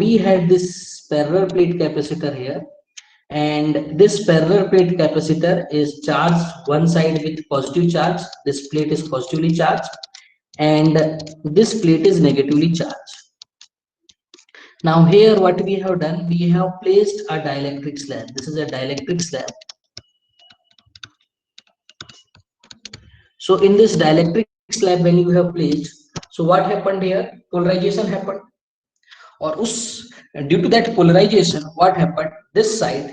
we had this parallel plate capacitor here, and this parallel plate capacitor is charged one side with positive charge. This plate is positively charged and this plate is negatively charged. Now here what we have done, we have placed a dielectric slab. This is a dielectric slab. So in this dielectric slab when you have placed, so what happened here, polarization happened, or due to that polarization what happened, this side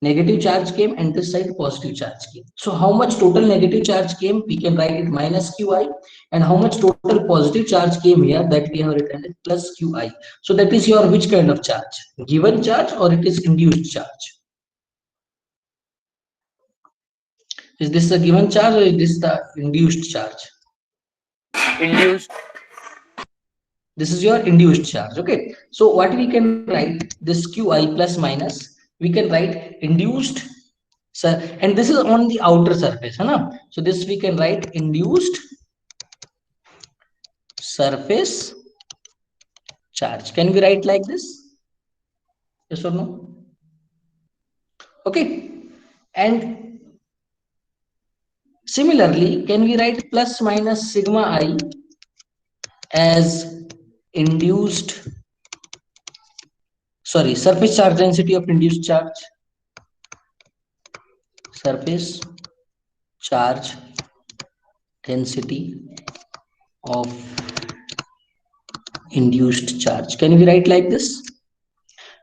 negative charge came and this side positive charge came. So how much total negative charge came, we can write it minus qi, and how much total positive charge came here, that we have written it plus qi. So that is your which kind of charge, given charge or it is induced charge? Is this the given charge or is this the induced charge? Induced. This is your induced charge. Okay, so what we can write, this qi plus minus, we can write induced, and this is on the outer surface, huh? So this we can write induced surface charge. Can we write like this? Yes or no? Okay, and similarly, can we write plus minus sigma I as induced, sorry, surface charge density of induced charge, surface charge density of induced charge. Can we write like this,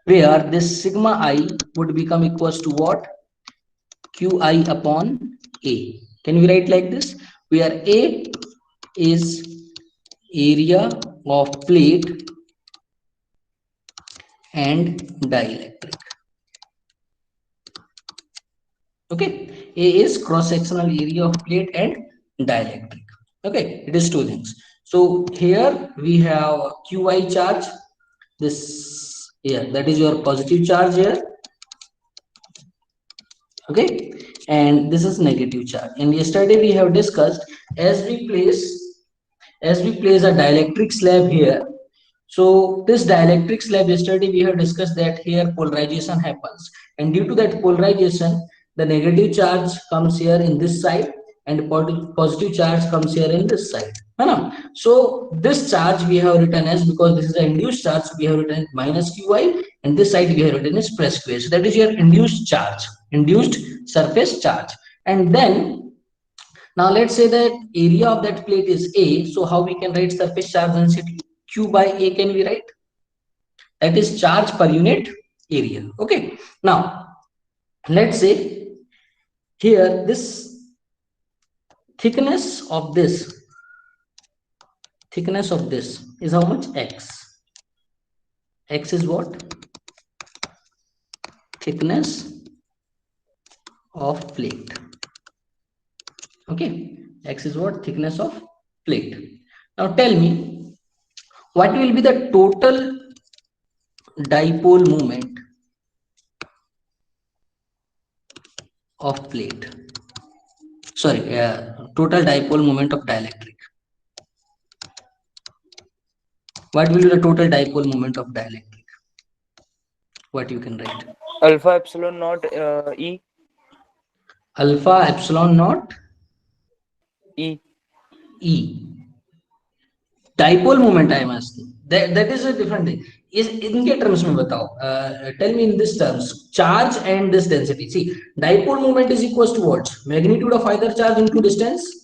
where this sigma I would become equals to what, qi upon A. Can we write like this, where A is area of plate and dielectric. Okay, A is cross-sectional area of plate and dielectric. Okay, it is two things. So here we have qi charge, this here, that is your positive charge here. Okay, and this is negative charge. And yesterday we have discussed, as we place a dielectric slab here. So this dielectric slab, yesterday we have discussed that here polarization happens, and due to that polarization the negative charge comes here in this side and positive charge comes here in this side. So this charge we have written as, because this is an induced charge, we have written minus qi, and this side we have written as plus qa. So that is your induced charge, induced surface charge. And then now let's say that area of that plate is A. So how we can write surface charge density? Q by A can we write? That is charge per unit area. Okay. Now let's say here this thickness of this is how much? X. X is what? Thickness of plate. Okay, X is what? Thickness of plate. Now tell me, what will be the total dipole moment of plate? Sorry, total dipole moment of dielectric. What will be the total dipole moment of dielectric? What you can write? Alpha epsilon naught E. Alpha epsilon naught E. E. Dipole moment I am asking. That is a different thing. Is इनके terms में बताओ. Tell me in this terms. Charge and this density. See, dipole moment is equals to what? Magnitude of either charge into distance.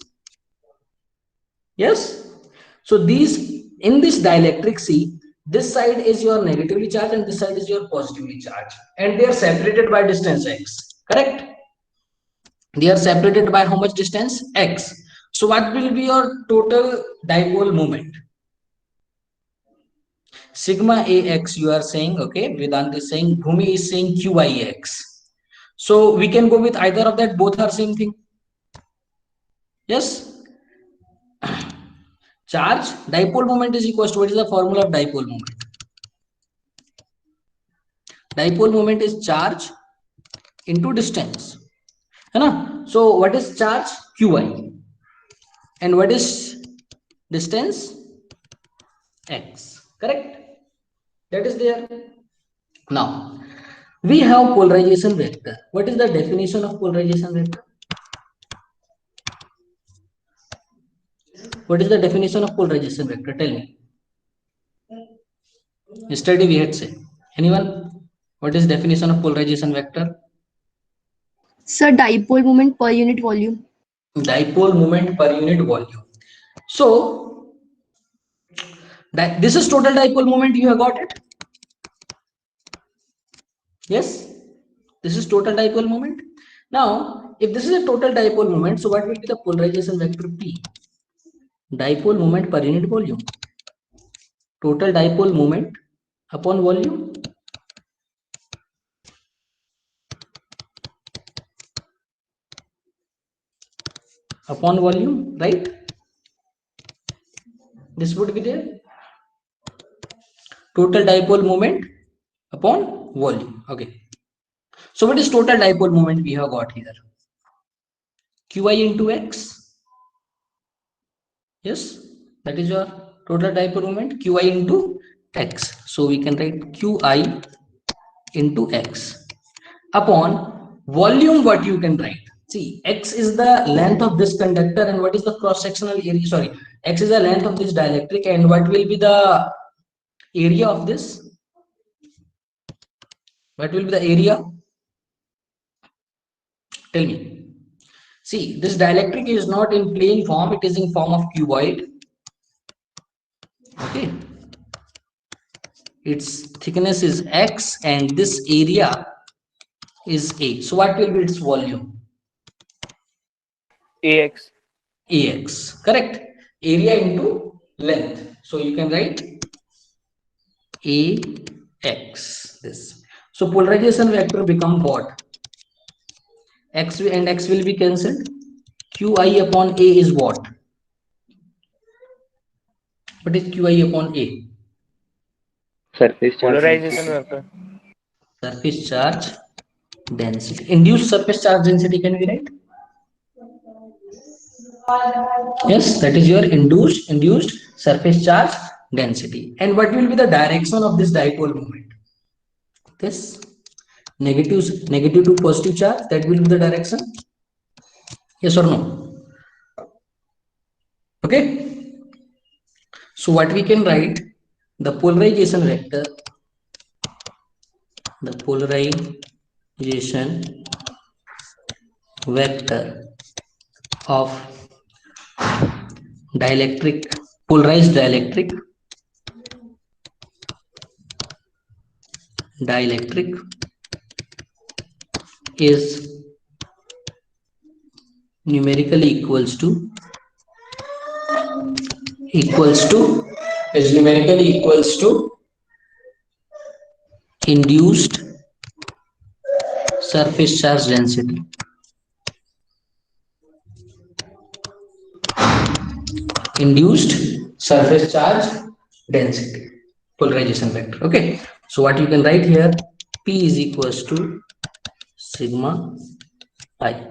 Yes. So these, in this dielectric, see, this side is your negatively charged and this side is your positively charged, and they are separated by distance x. Correct? They are separated by how much distance? X. So what will be your total dipole moment? Sigma ax you are saying. Okay, Vedant is saying, Bhumi is saying qix. So we can go with either of that, both are same thing. Yes. Charge dipole moment is equals to, what is the formula of dipole moment? Dipole moment is charge into distance. So what is charge? Qi. And what is distance? X. Correct? That is there. Now we have polarization vector. What is the definition of polarization vector? What is the definition of polarization vector? Tell me. Yesterday we had said. Anyone? What is definition of polarization vector? Sir, dipole moment per unit volume. Dipole moment per unit volume. So that this is total dipole moment. You have got it. Yes. This is total dipole moment. Now, if this is a total dipole moment, so what will be the polarization vector P? Dipole moment per unit volume. Total dipole moment upon volume. Upon volume, right? This would be there. Total dipole moment upon volume. Okay. So what is total dipole moment we have got here? Qi into x. Yes, that is your total dipole moment, Qi into x. So we can write Qi into x upon volume. What you can write? See, x is the length of this conductor, and what is the cross sectional area? Sorry, x is the length of this dielectric, and what will be the area of this? What will be the area? Tell me. See, this dielectric is not in plane form, it is in form of cuboid. Okay. Its thickness is x and this area is a. So what will be its volume? AX. Ax. Correct. Area into length. So you can write Ax. This. So polarization vector become what? X and x will be cancelled. Qi upon A is what? What is Qi upon A? Surface charge Polarization density. vector. Surface charge density. Induced surface charge density can we write? Yes, that is your induced surface charge density. And what will be the direction of this dipole moment? This negative to positive charge, that will be the direction. Yes or no? Okay. So what we can write? The polarization vector. The polarization vector of dielectric, polarized dielectric is numerically equals to induced surface charge density. Induced surface charge density, polarization vector. Okay, so what you can write here? P is equals to sigma I.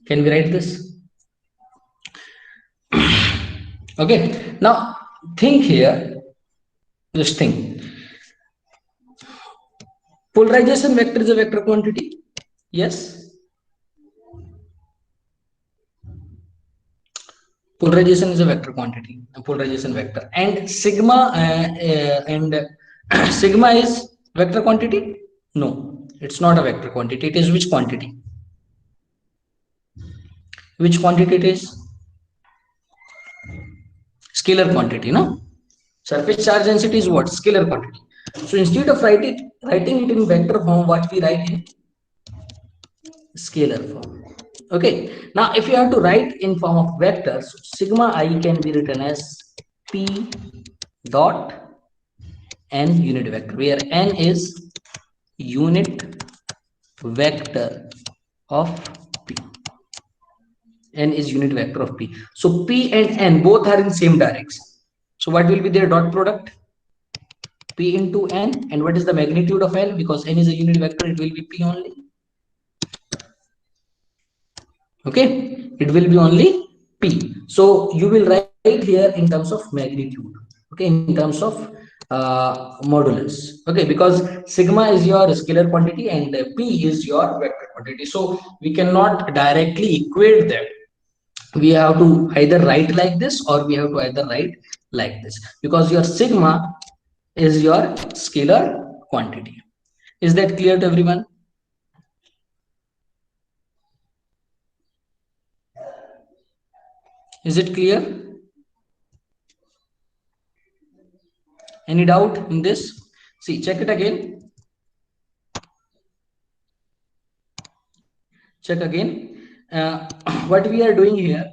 Can we write this? Okay, now think here, just think. Polarization vector is a vector quantity. Yes. Polarization is a vector quantity, a polarization vector, and sigma and sigma is vector quantity. No, it's not a vector quantity. It is which quantity? Which quantity it is? Scalar quantity, no? Surface charge density is what? Scalar quantity. So instead of writing it in vector form, what we write in scalar form. Okay. Now, if you have to write in form of vectors, sigma I can be written as P dot n unit vector, where n is unit vector of P. N is unit vector of P. So P and n both are in same direction. So what will be their dot product? P into n. And what is the magnitude of n? Because n is a unit vector, it will be P only. Okay, it will be only P. So you will write here in terms of magnitude. Okay, in terms of modulus. Okay, because sigma is your scalar quantity and p is your vector quantity, so we cannot directly equate them. We have to either write like this or we have to either write like this, because your sigma is your scalar quantity. Is that clear to everyone? Is it clear? Any doubt in this? See, check it again. Check again. What we are doing here,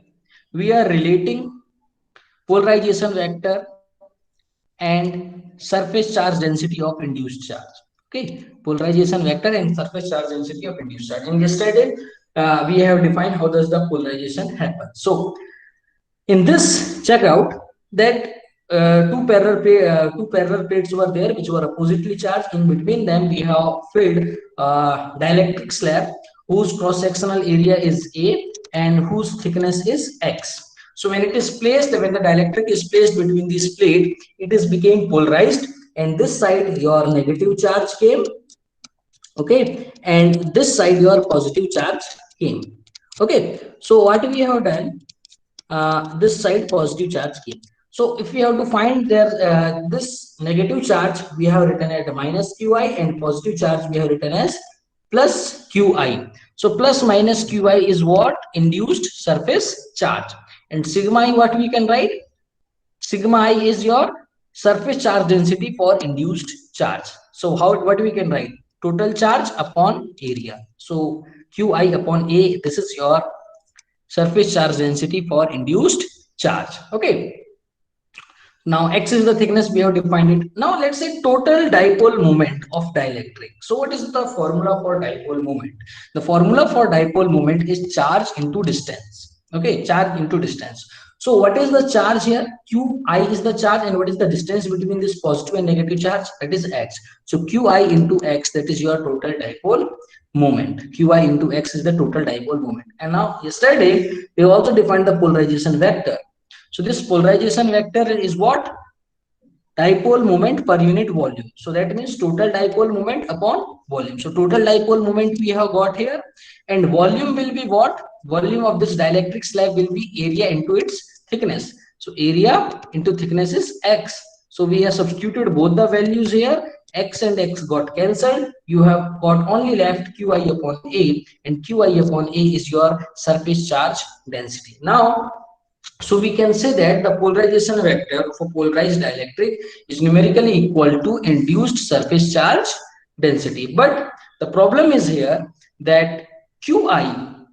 we are relating polarization vector and surface charge density of induced charge. Okay, polarization vector and surface charge density of induced charge. And yesterday we have defined how does the polarization happen. So in this, check out that two parallel plates were there which were oppositely charged. In between them, we have filled dielectric slab whose cross-sectional area is A and whose thickness is X. So when it is placed, when the dielectric is placed between these plate, it is became polarized, and this side your negative charge came, okay, and this side your positive charge came. Okay, so what we have done, this side positive charge came. So if we have to find their this negative charge, we have written at minus qi, and positive charge we have written as plus qi. So plus minus qi is what? Induced surface charge. And sigma I, what we can write? Sigma I is your surface charge density for induced charge. So how, what we can write? Total charge upon area. So qi upon a, this is your surface charge density for induced charge. Okay, now x is the thickness, we have defined it. Now let's say total dipole moment of dielectric. So what is the formula for dipole moment? The formula for dipole moment is charge into distance. Okay, charge into distance. So what is the charge here? Qi is the charge, and what is the distance between this positive and negative charge? That is x. So qi into x, that is your total dipole moment. Qi into x is the total dipole moment. And now yesterday we also defined the polarization vector. So this polarization vector is what? Dipole moment per unit volume. So that means total dipole moment upon volume. So total dipole moment we have got here, and volume will be what? Volume of this dielectric slab will be area into its thickness. So area into thickness is x. So we have substituted both the values here. X and x got cancelled. You have got only left qi upon a, and qi upon a is your surface charge density. Now, so we can say that the polarization vector for polarized dielectric is numerically equal to induced surface charge density. But the problem is here that qi,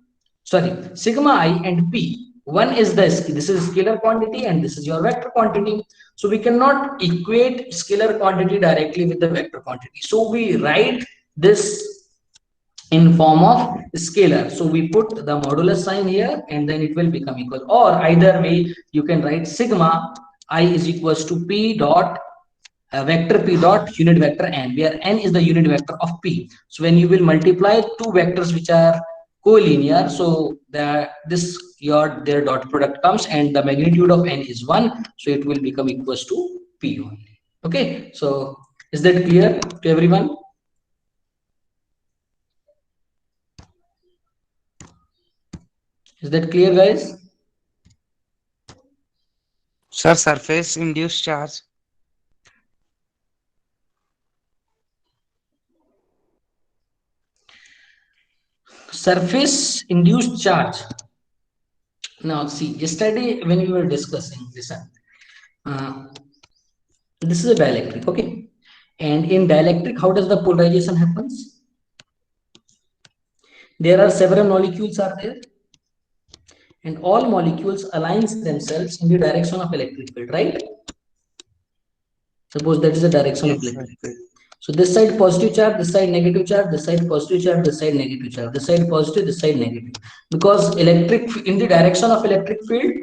sorry, sigma I and p, one is this is scalar quantity and this is your vector quantity. So we cannot equate scalar quantity directly with the vector quantity. So we write this in form of scalar. So we put the modulus sign here and then it will become equal. Or either way, you can write sigma I is equals to p dot vector p dot unit vector n, where n is the unit vector of p. So when you will multiply two vectors which are collinear, so their dot product comes and the magnitude of n is 1, so it will become equals to p only. Okay, so is that clear to everyone? Is that clear, guys? Sir, surface induced charge. Surface induced charge. Now see, yesterday when we were discussing, listen, uh, this is a dielectric, okay, and in dielectric, how does the polarization happens? There are several molecules are there, and all molecules aligns themselves in the direction of electric field, right? Suppose that is the direction of Yes, sir. electric field. So this side positive charge, this side negative charge, this side positive charge, this side negative charge, this side positive, this side negative. Because electric, in the direction of electric field,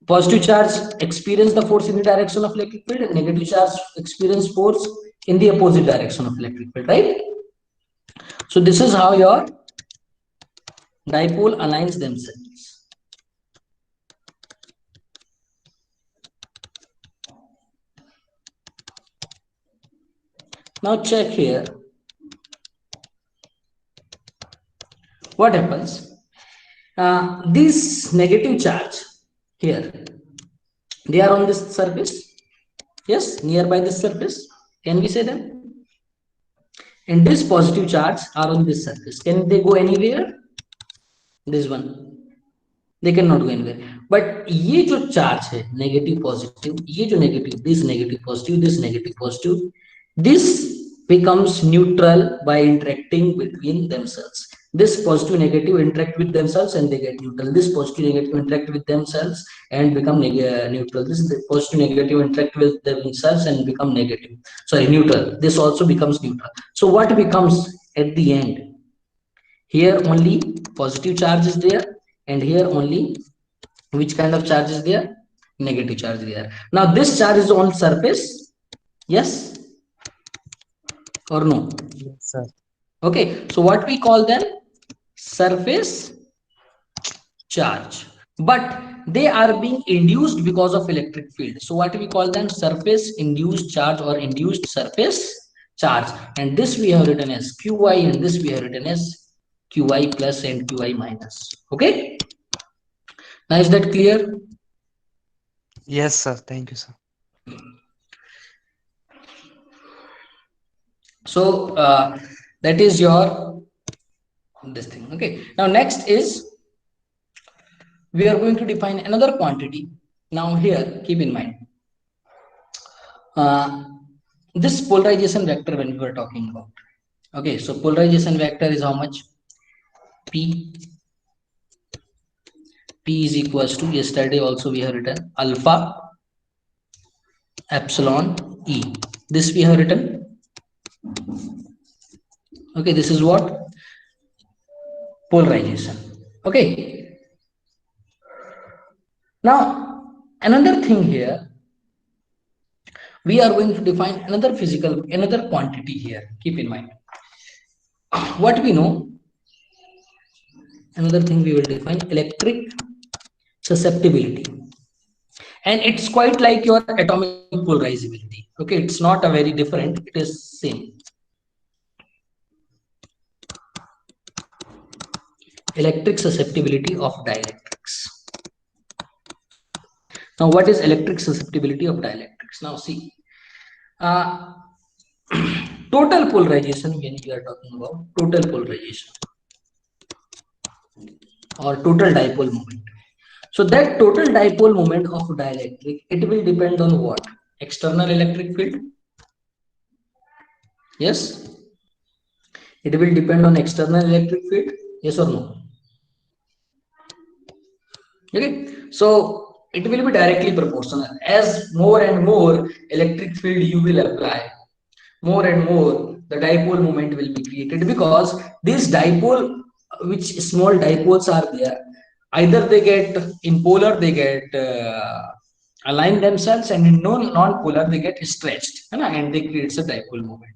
positive charge experience the force in the direction of electric field, and negative charge experience force in the opposite direction of electric field, right? So this is how your dipole aligns themselves. Now check here. What happens? This negative charge here, they are on this surface. Yes, nearby this surface. Can we say them? And this positive charge are on this surface. Can they go anywhere? This one. They cannot go anywhere. But ये जो charge है, negative positive, ये जो negative, this negative positive, this negative positive, this becomes neutral by interacting between themselves. This positive negative interact with themselves and they get neutral. This positive negative interact with themselves and become neutral. This is the positive negative interact with themselves and become negative. Sorry, neutral. This also becomes neutral. So what becomes at the end? Here only positive charge is there, and here only which kind of charge is there? Negative charge there. Now this charge is on surface. Yes or no? Yes, sir. Okay, so what we call them? Surface charge. But they are being induced because of electric field. So what we call them? Surface induced charge or induced surface charge. And this we have written as Qi, and this we have written as Qi plus and Qi minus. Okay. Now is that clear? Yes, sir. Thank you, sir. So that is your this thing. Okay. Now next is we are going to define another quantity. Now here keep in mind this polarization vector when we were talking about. Okay, so polarization vector is how much? P. P is equals to, yesterday also we have written alpha epsilon E. This we have written. Okay, this is what? Polarization. Okay. Now another thing here, we are going to define another quantity here. Keep in mind what we know. Another thing we will define, electric susceptibility, and it's quite like your atomic polarizability. Okay, it's not a very different, it is same. Electric susceptibility of dielectrics. Now what is electric susceptibility of dielectrics? Now see, total polarization, when we are talking about total polarization or total dipole moment. So that total dipole moment of dielectric, it will depend on what? External electric field. Yes, it will depend on external electric field. Yes or no? Okay, so it will be directly proportional. As more and more electric field you will apply, more and more the dipole moment will be created, because this dipole, which small dipoles are there, either they get in polar, they get align themselves, and in non-polar they get stretched, and they creates a dipole moment.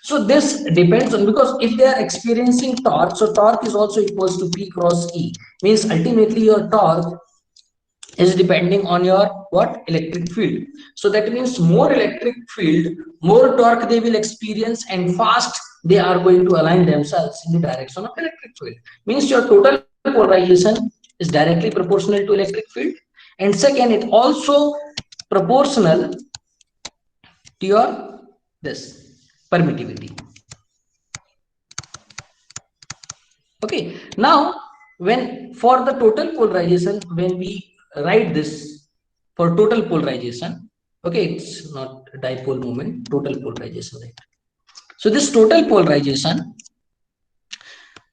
So this depends on, because if they are experiencing torque, so torque is also equals to P cross E, means ultimately your torque is depending on your what? Electric field. So that means more electric field, more torque they will experience, and fast they are going to align themselves in the direction of electric field. Means your total polarization is directly proportional to electric field, and second, it also proportional to your this permittivity. Okay, now when for the total polarization, when we write this for total polarization, okay, it's not dipole moment, total polarization, right? So this total polarization,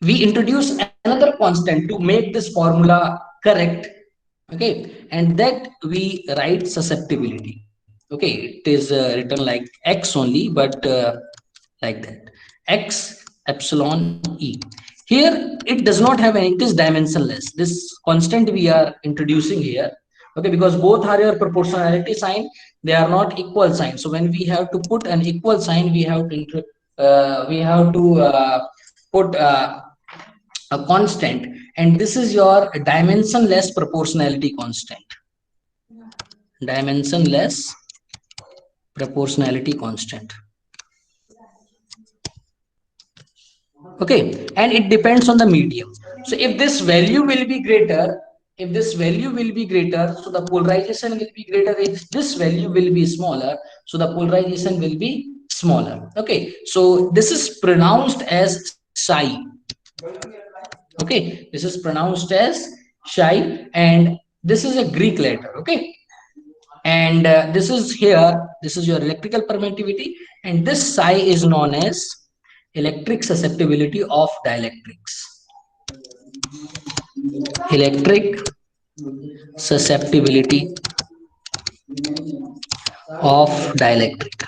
we introduce another constant to make this formula correct. Okay, and that we write susceptibility. Okay, it is written like X only, but like that, X epsilon E. Here it does not have any, it is dimensionless. This constant we are introducing here, okay, because both are your proportionality sign, they are not equal sign. So when we have to put an equal sign, we have to put a constant, and this is your dimensionless proportionality constant. Dimensionless proportionality constant. Okay, and it depends on the medium. So if this value will be greater, so the polarization will be greater. If this value will be smaller, so the polarization will be smaller. Okay, so this is pronounced as psi. Okay, this is pronounced as psi, and this is a Greek letter. Okay, and this is here, this is your electrical permittivity, and this psi is known as electric susceptibility of dielectrics. Electric susceptibility of dielectric.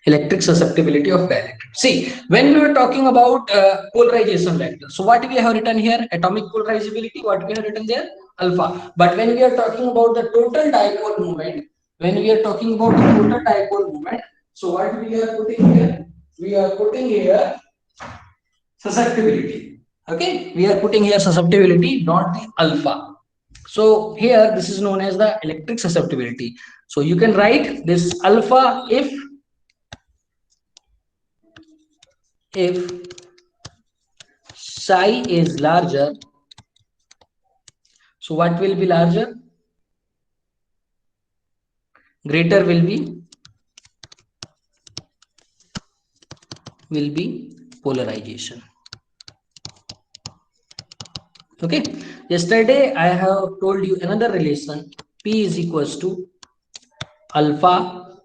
Electric susceptibility of dielectric. See, when we were talking about polarization vector, so what we have written here, atomic polarizability, what we have written there, alpha. But when we are talking about the total dipole moment, so what we are putting here, we are putting here susceptibility. Okay, we are putting here susceptibility, not the alpha. So here this is known as the electric susceptibility. So you can write this alpha if psi is larger. So what will be larger? Greater will be polarization. Okay, yesterday I have told you another relation, P is equals to alpha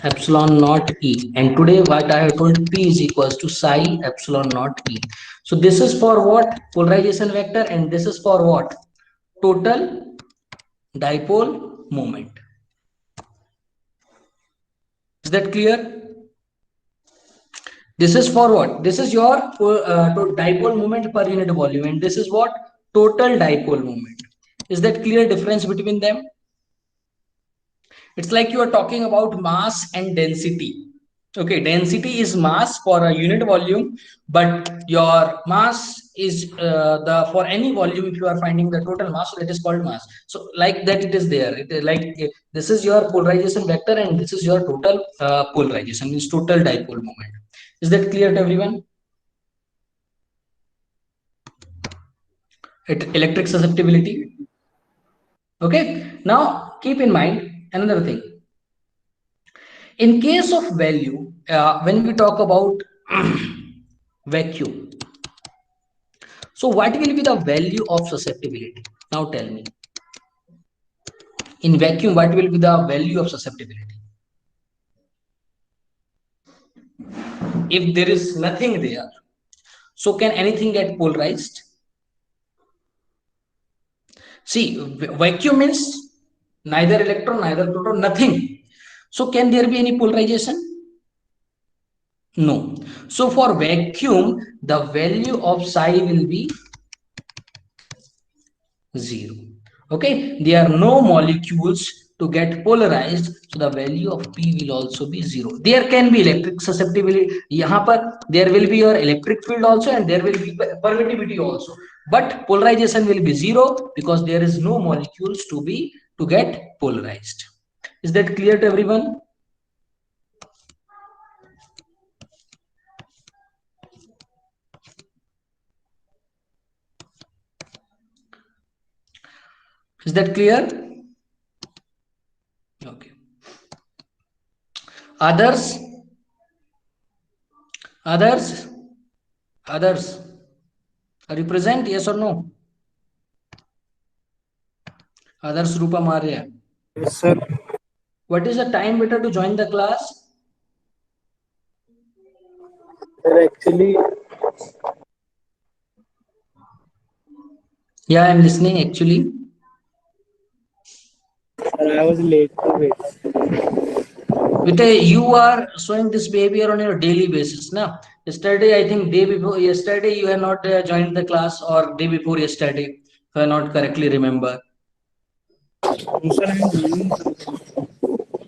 epsilon naught E, and today what I have told, P is equals to psi epsilon naught E. So this is for what? Polarization vector, and this is for what? Total dipole moment. Is that clear? This is for what? This is your dipole moment per unit volume, and this is what? Total dipole moment. Is that clear difference between them? It's like you are talking about mass and density. Okay, density is mass for a unit volume, but your mass is for any volume. If you are finding the total mass, so that is called mass. So like that, it is there. It is like this is your polarization vector, and this is your total polarization, means total dipole moment. Is that clear to everyone? Electric susceptibility. Okay. Now keep in mind another thing. In case of value, when we talk about vacuum, so what will be the value of susceptibility? Now tell me. In vacuum, what will be the value of susceptibility? If there is nothing there, so can anything get polarized? See, vacuum means neither electron, neither proton, nothing. So can there be any polarization? No. So for vacuum, the value of psi will be 0. Okay, there are no molecules to get polarized, so the value of P will also be 0. There can be electric susceptibility. Yahan par there will be your electric field also, and there will be permittivity also. But polarization will be 0 because there is no molecules to get polarized. Is that clear to everyone? Is that clear? Okay. Others? Others? Others? Are you present? Yes or no? Others, Rupa Maria. Yes, sir. What is the time better to join the class? Sir, actually, Yeah, I'm listening actually. sir, I was late to wait. Vijay, you are showing this behavior on your daily basis. Now, yesterday, I think day before yesterday, you have not joined the class, or day before yesterday, if I not correctly remember. Sir, I'm doing.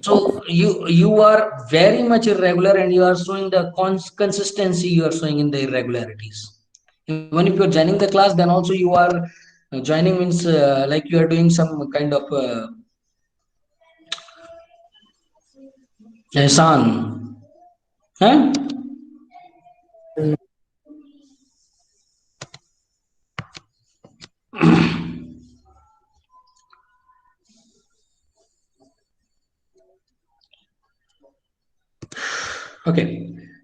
So you are very much irregular, and you are showing the consistency you are showing in the irregularities. Even if you're joining the class, then also you are joining means like you are doing some kind of ihsan. Huh? Okay,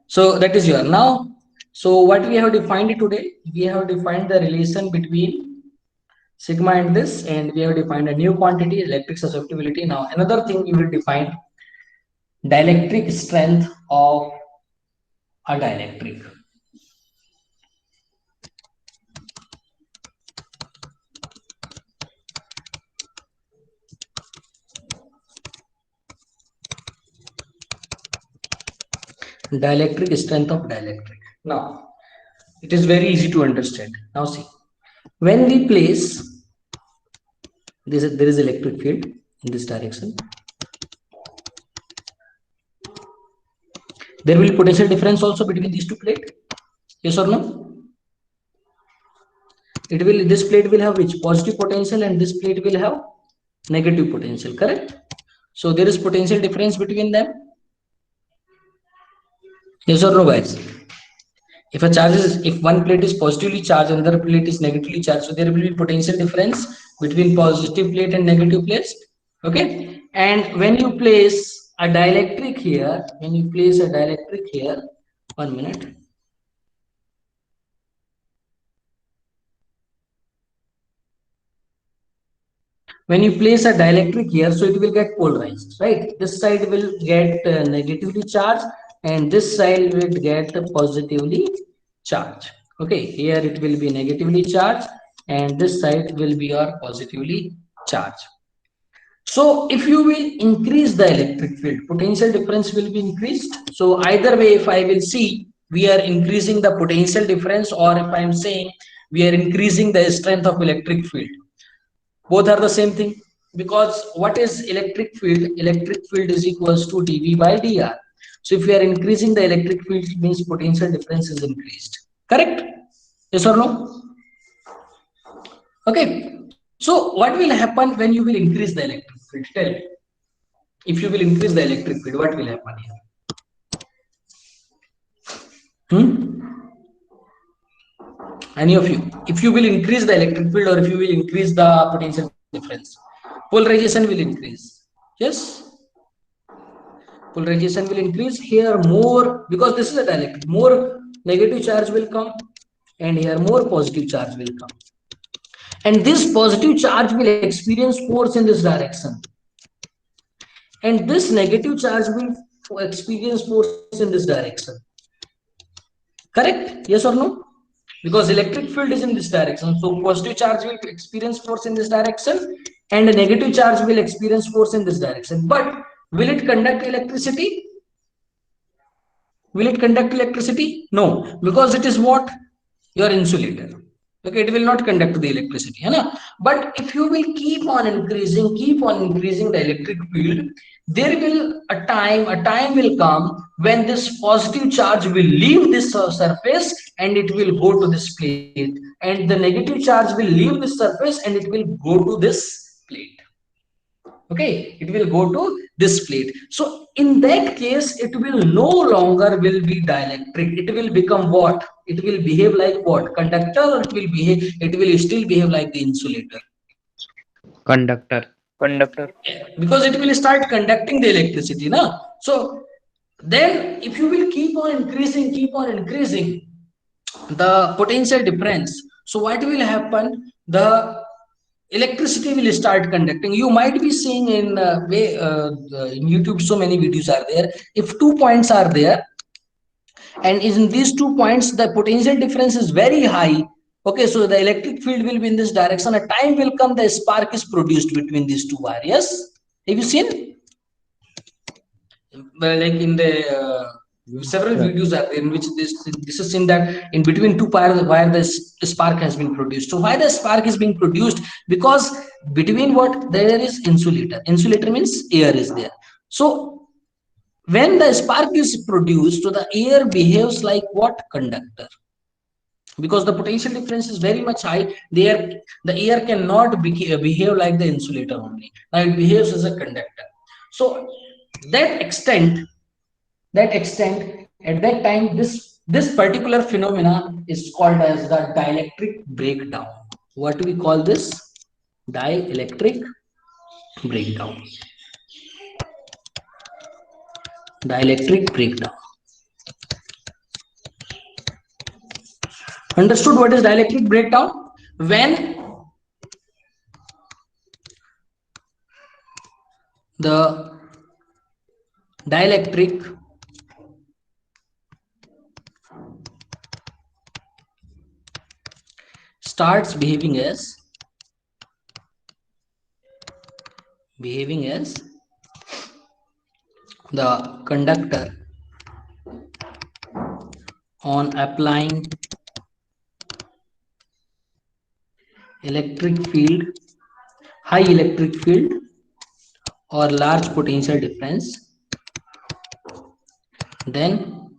so that is your now. So what we have defined today, we have defined the relation between sigma and this, and we have defined a new quantity, electric susceptibility. Now another thing we will define dielectric strength of a dielectric. Dielectric strength of dielectric. Now it is very easy to understand. Now see, when we place this, there is electric field in this direction. There will be potential difference also between these two plates. Yes or no? It will, this plate will have which? Positive potential, and this plate will have negative potential, correct? So there is potential difference between them. Yes or no, guys? If a charge is, if one plate is positively charged and another plate is negatively charged, so there will be potential difference between positive plate and negative plate. Okay, and when you place a dielectric here, when you place a dielectric here, 1 minute. When you place a dielectric here, so it will get polarized, right? This side will get negatively charged and this side will get positively charged. Okay, here it will be negatively charged and this side will be your positively charged. So if you will increase the electric field, potential difference will be increased. So either way, if I will see, we are increasing the potential difference, or if I am saying we are increasing the strength of electric field, both are the same thing, because what is electric field? Electric field is equals to dV by dr. So if we are increasing the electric field, it means potential difference is increased, correct? Yes or no? Okay, so what will happen when you will increase the electric field? Tell me. If you will increase the electric field, what will happen here? Any of you? If you will increase the electric field, or if you will increase the potential difference, polarization will increase. Yes, polarization will increase here more, because this is a dielectric. More negative charge will come, and here more positive charge will come. And this positive charge will experience force in this direction, and this negative charge will experience force in this direction. Correct? Yes or no? Because electric field is in this direction, so positive charge will experience force in this direction and a negative charge will experience force in this direction. But will it conduct electricity? Will it conduct electricity? No, because it is what? Your insulator. Okay, it will not conduct the electricity, है ना? But if you will keep on increasing the electric field, there will a time will come when this positive charge will leave this surface and it will go to this plate, and the negative charge will leave this surface and it will go to this plate. Okay, it will go to this plate. So in that case, it will no longer will be dielectric. It will become what? It will behave like what? Conductor, or it will still behave like the insulator? Conductor. Conductor. Because it will start conducting the electricity, na? So then if you will keep on increasing the potential difference, so what will happen? The electricity will start conducting. You might be seeing in in YouTube, so many videos are there. If 2 points are there, and in these 2 points the potential difference is very high, okay, so the electric field will be in this direction. A time will come, the spark is produced between these two wires. Yes, have you seen? Well, like in the several videos are there in which this is seen that in between two wire the spark has been produced. So why the spark is being produced? Because between what? There is insulator means air is there. So when the spark is produced, so the air behaves like what? Conductor. Because the potential difference is very much high, the air cannot behave like the insulator only. Now it behaves as a conductor. So that extent, at that time, this This particular phenomena is called as the dielectric breakdown. What do we call this? Dielectric breakdown. Dielectric breakdown. Understood what is dielectric breakdown? When the dielectric starts behaving as the conductor on applying electric field, high electric field or large potential difference, then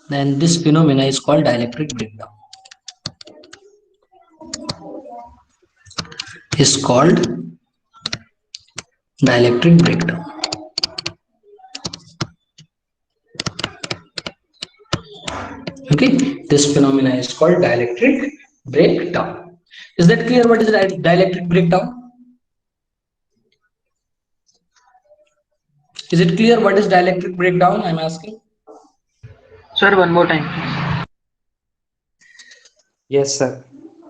this phenomena is called dielectric breakdown. Is called dielectric breakdown. Okay, this phenomena is called dielectric breakdown. Is that clear what is dielectric breakdown? Is it clear what is dielectric breakdown? I'm asking. Sir, one more time. Yes, sir.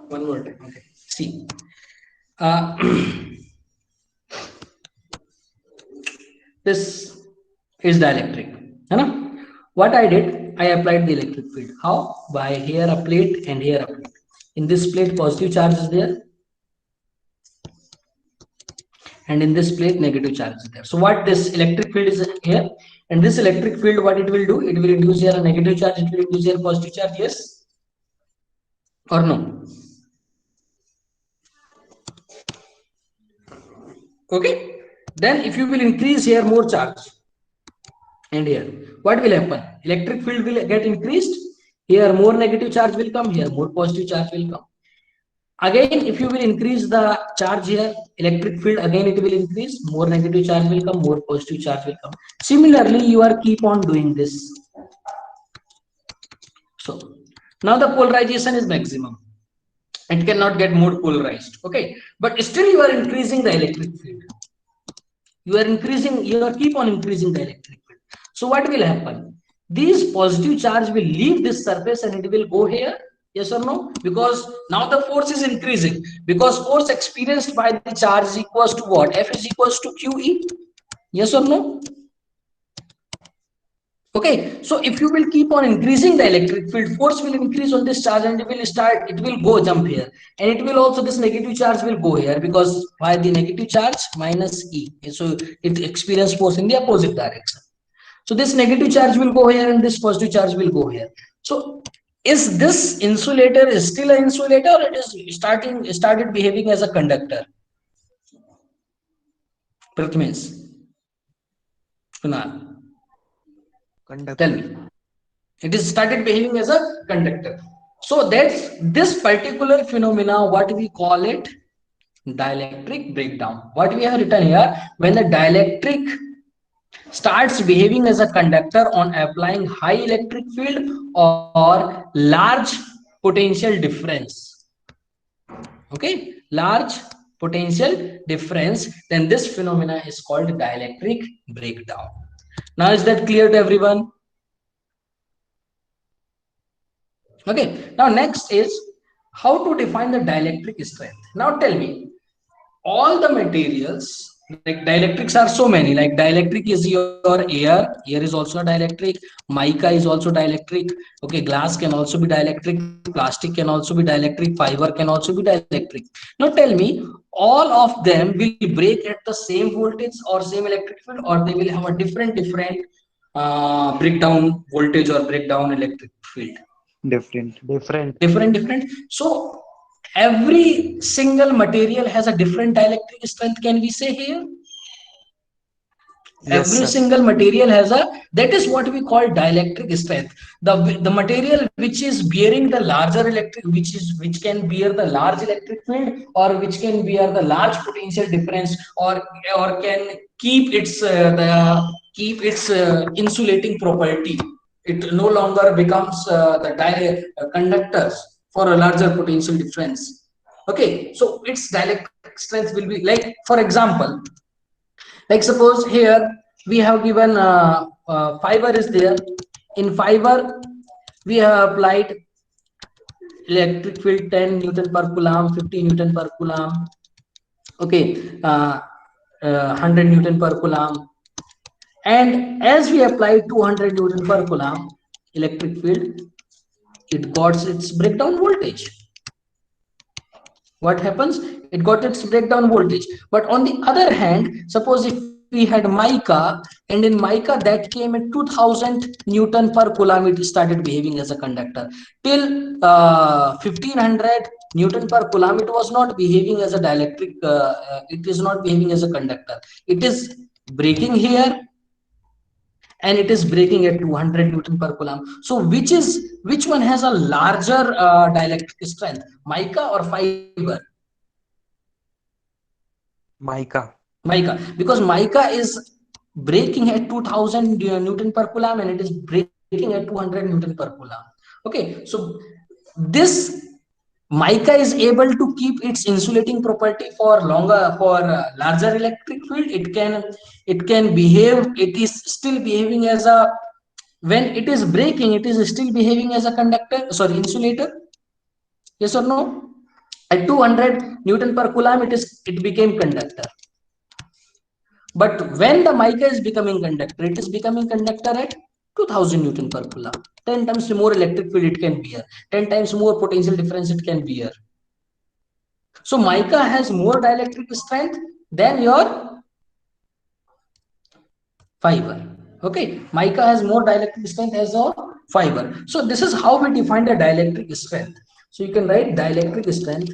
One more time. Okay. See, this is dielectric. What I did, I applied the electric field. How? By here a plate and here a plate. In this plate, positive charge is there, and in this plate, negative charge is there. So what this electric field is here, and this electric field, what it will do? It will induce here a negative charge. It will induce here positive charge. Yes or no? Okay. Then if you will increase here more charge, and here, what will happen? Electric field will get increased. Here more negative charge will come. Here more positive charge will come. Again, if you will increase the charge here, electric field, again it will increase. More negative charge will come. More positive charge will come. Similarly, you are keep on doing this. So now the polarization is maximum. It cannot get more polarized. Okay, but still you are increasing the electric field. You are keep on increasing the electric field. So what will happen? These positive charge will leave this surface and it will go here. Yes or no? Because now the force is increasing. Because force experienced by the charge is equals to what? F is equals to QE. Yes or no? Okay, so if you will keep on increasing the electric field, force will increase on this charge and it will go jump here, and it will also, this negative charge will go here, because by the negative charge minus E, so it experience force in the opposite direction. So this negative charge will go here and this positive charge will go here. So is this insulator is still an insulator, or it is started behaving as a conductor? Prathamesh, Kunal, tell me. It is started behaving as a conductor. So that's this particular phenomena, what we call it, dielectric breakdown. What we have written here, when the dielectric starts behaving as a conductor on applying high electric field or large potential difference. Okay, large potential difference, then this phenomena is called dielectric breakdown. Now is that clear to everyone? Okay, now next is how to define the dielectric strength. Now tell me, all the materials, like dielectrics are so many, like dielectric is your air is also a dielectric, mica is also dielectric, okay, glass can also be dielectric, plastic can also be dielectric, fiber can also be dielectric. Now tell me, all of them will break at the same voltage or same electric field, or they will have a different breakdown voltage or breakdown electric field? Different. So every single material has a different dielectric strength, can we say here? Yes, every single material has that is what we call dielectric strength. The material which is bearing the larger electric, which can bear the large electric field, or which can bear the large potential difference, or can keep its the keep its insulating property. It no longer becomes the conductors for a larger potential difference. Okay, so its dielectric strength will be like, for example, like suppose here we have given fiber is there. In fiber, we have applied electric field 10 Newton per Coulomb, 50 Newton per Coulomb. Okay, 100 Newton per Coulomb. And as we apply 200 Newton per Coulomb electric field, it got its breakdown voltage. What happens? It got its breakdown voltage. But on the other hand, suppose if we had mica, and in mica that came at 2000 Newton per Coulomb, it started behaving as a conductor. Till 1500 Newton per Coulomb, it was not behaving as a dielectric, it is not behaving as a conductor. It is breaking here, and it is breaking at 200 Newton per Coulomb. So which one has a larger dielectric strength, mica or fiber? Mica. Mica, because mica is breaking at 2000 Newton per Coulomb, and it is breaking at 200 Newton per Coulomb. Okay, so this mica is able to keep its insulating property for longer, for larger electric field. It can behave, it is still behaving as a, when it is breaking, it is still behaving as a conductor, sorry, insulator. Yes or no? At 200 Newton per Coulomb, it became conductor. But when the mica is becoming conductor, it is becoming conductor at 2000 Newton per Coulomb. 10 times more electric field it can bear, 10 times more potential difference it can bear. So mica has more dielectric strength than your fiber. Okay, mica has more dielectric strength as your fiber. So this is how we define the dielectric strength. So you can write dielectric strength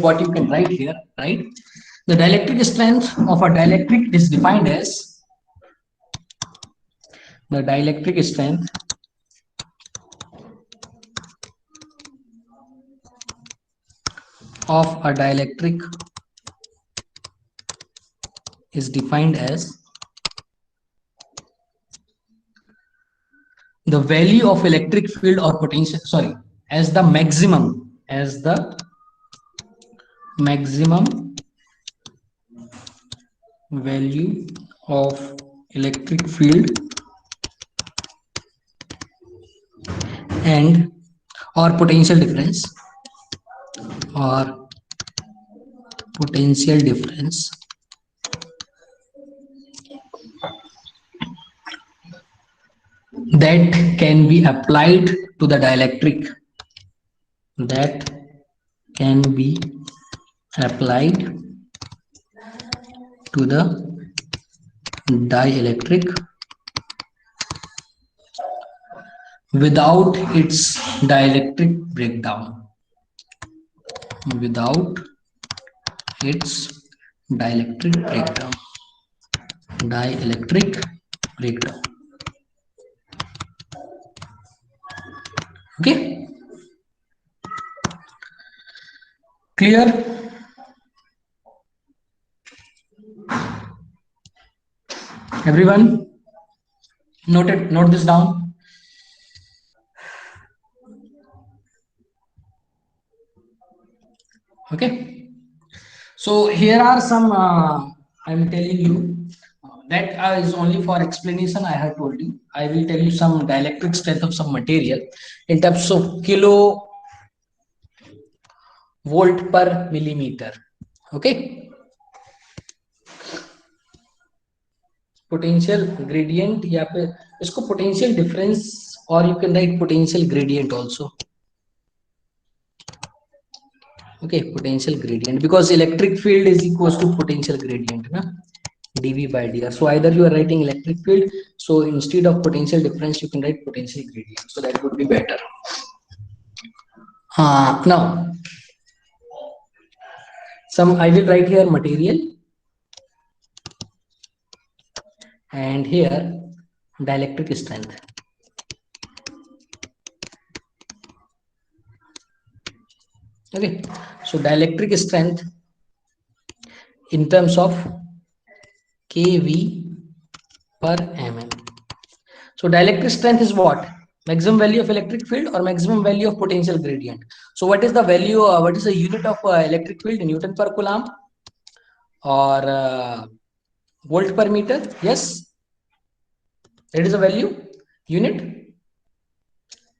what you can write here, right? The dielectric strength of a dielectric is defined as the dielectric strength of a dielectric is defined as the value of electric field or potential, sorry, as the maximum value of electric field and or potential difference that can be applied to the dielectric, without its dielectric breakdown. Okay, clear? Everyone, note this down. Okay, so here are some I'm telling you that is only for explanation. I have told you, I will tell you some dielectric strength of some material in terms of kilo volt per millimeter. Okay, potential gradient या फिर इसको potential difference, or you can write potential gradient also. Okay, potential gradient, because electric field is equals to potential gradient, na? dV by dr. So either you are writing electric field, so instead of potential difference you can write potential gradient, so that would be better. Now I will write here material, and here dielectric strength. Okay, so dielectric strength in terms of kV per mm. So dielectric strength is what? Maximum value of electric field or maximum value of potential gradient. So what is the value, what is the unit of electric field? Newton per coulomb or volt per meter? Yes, that is a value, unit.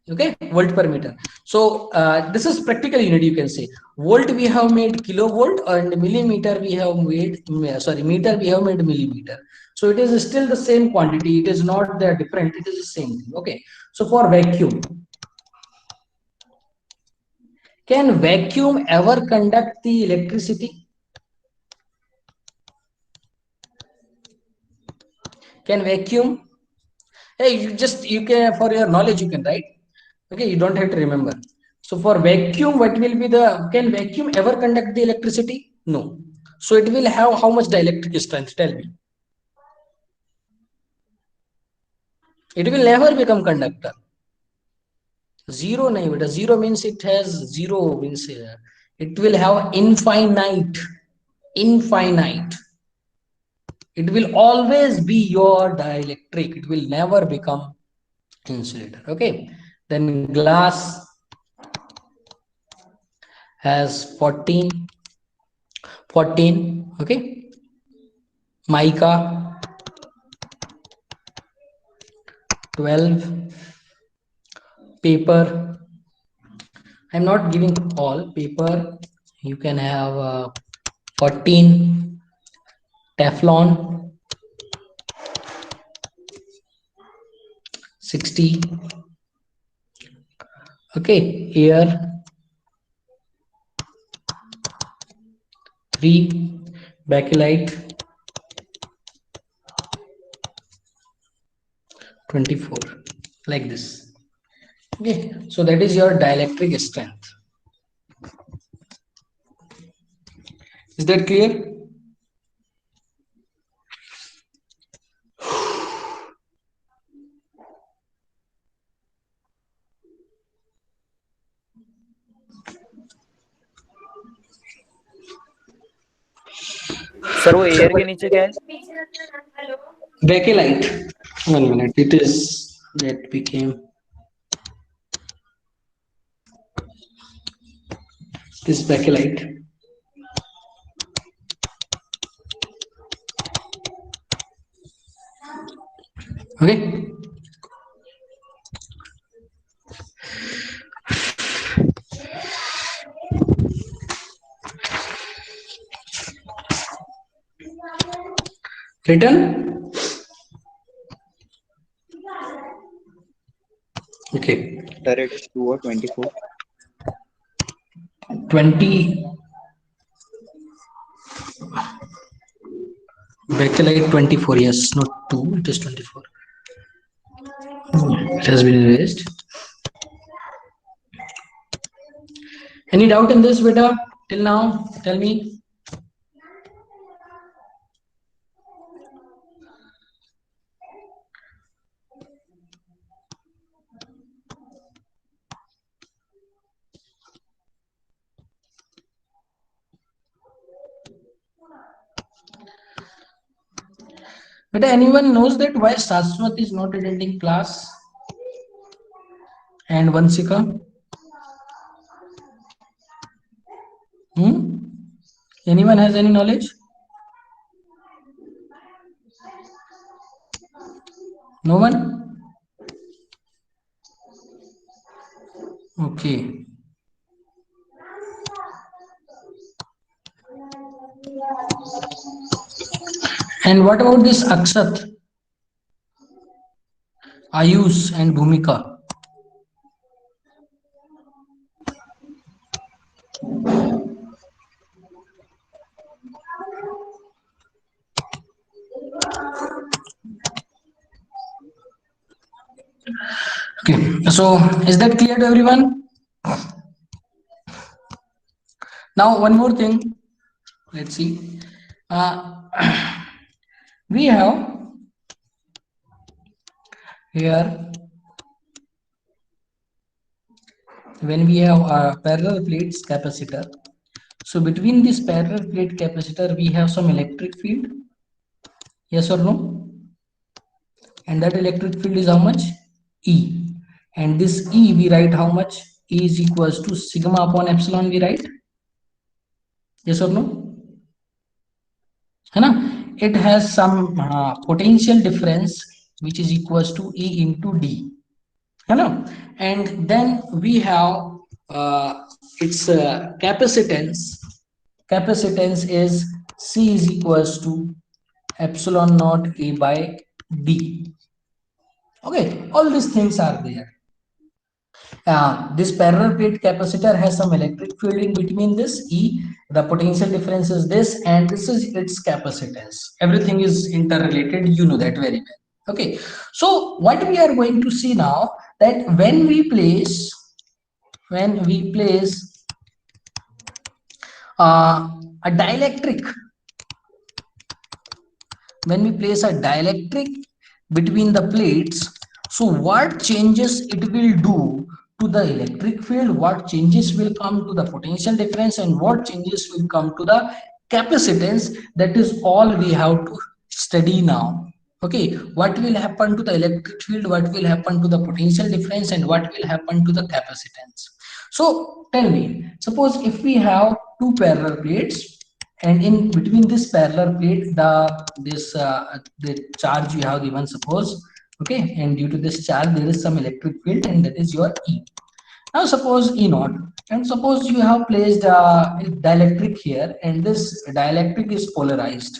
Okay, volt per meter. So this is practical unit, you can say. Volt we have made kilovolt, and millimeter we have made, sorry, meter we have made millimeter. So it is still the same quantity, it is not that different, it is the same thing. Okay, so for vacuum, can vacuum ever conduct the electricity? Can vacuum, hey, you can, for your knowledge you can write. Okay, you don't have to remember. So for vacuum, what will be the, can vacuum ever conduct the electricity? No. So it will have how much dielectric strength? Tell me. It will never become conductor. Zero nahi beta. Zero means it has zero, means it will have infinite. Infinite. It will always be your dielectric. It will never become insulator. Okay. Then glass has 14. Okay. Mica 12. Paper, I'm not giving all. Paper, you can have 14. Teflon 60. Okay, air 3. Bakelite 24, like this. Okay, so that is your dielectric strength. Is that clear? Sir वो air के नीचे क्या है? Bakelite. 1 minute. It is, that became, this bakelite. Okay. Written? Okay. Sir, it is 2 or 24. 20. Bakelite 24, yes, not 2, it is 24. It has been erased. Any doubt in this, beta, till now? Tell me. But anyone knows that why Saswat is not attending class and Vansika? Anyone has any knowledge? No one? Okay. And what about this Akshat, Ayush and Bhumika? Okay, so is that clear to everyone? Now one more thing, let's see. We have here when we have parallel plates capacitor, so between this parallel plate capacitor we have some electric field, yes or no? And that electric field is how much? E. And this E we write how much? E is equals to sigma upon epsilon, we write, yes or no? है ना? It has some potential difference which is equals to E into D, है ना? And then we have its capacitance. Capacitance is C is equals to epsilon naught A by D. Okay, all these things are there. This parallel plate capacitor has some electric field in between this E. The potential difference is this, and this is its capacitance. Everything is interrelated, you know that very well. Okay, so what we are going to see now, that when we place a dielectric, when we place a dielectric between the plates, so what changes it will do to the electric field, what changes will come to the potential difference, and what changes will come to the capacitance, that is all we have to study now. Okay, what will happen to the electric field, what will happen to the potential difference, and what will happen to the capacitance. So tell me, suppose if we have two parallel plates, and in between this parallel plate the charge you have given, suppose, okay, and due to this charge there is some electric field, and that is your E. Now suppose E naught, and suppose you have placed a dielectric here, and this dielectric is polarized.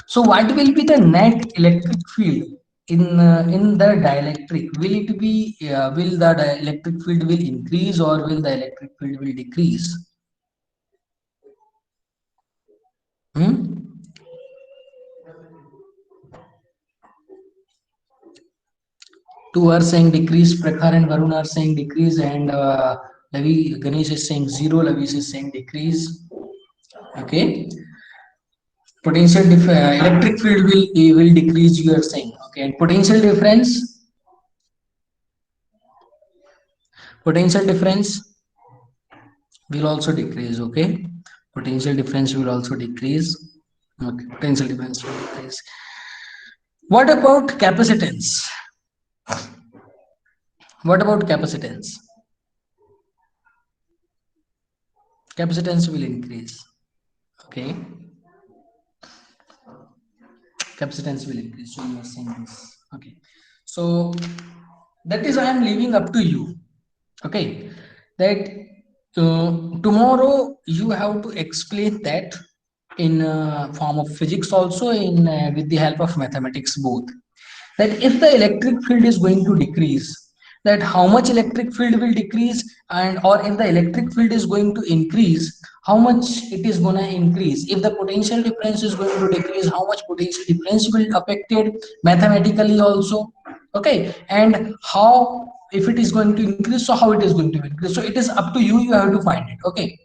So what will be the net electric field in the dielectric? Will it be will the dielectric field will increase, or will the electric field will decrease? Two are saying decrease, Prakhar and Varun are saying decrease, and Ganesh is saying 0, Lavish is saying decrease. Okay, potential electric field will decrease, you are saying. Okay, and potential difference will also decrease. Okay, potential difference will also decrease. Okay, potential difference will decrease. What about capacitance? What about capacitance? Capacitance will increase. Okay, capacitance will increase, so you are saying this. Okay, so that is I am leaving up to you. Okay, that tomorrow you have to explain that in form of physics, also in with the help of mathematics both, that if the electric field is going to decrease, that how much electric field will decrease, and or if the electric field is going to increase, how much it is going to increase. If the potential difference is going to decrease, how much potential difference will affected mathematically also. Okay, and how, if it is going to increase, so how it is going to increase. So it is up to you, you have to find it. Okay,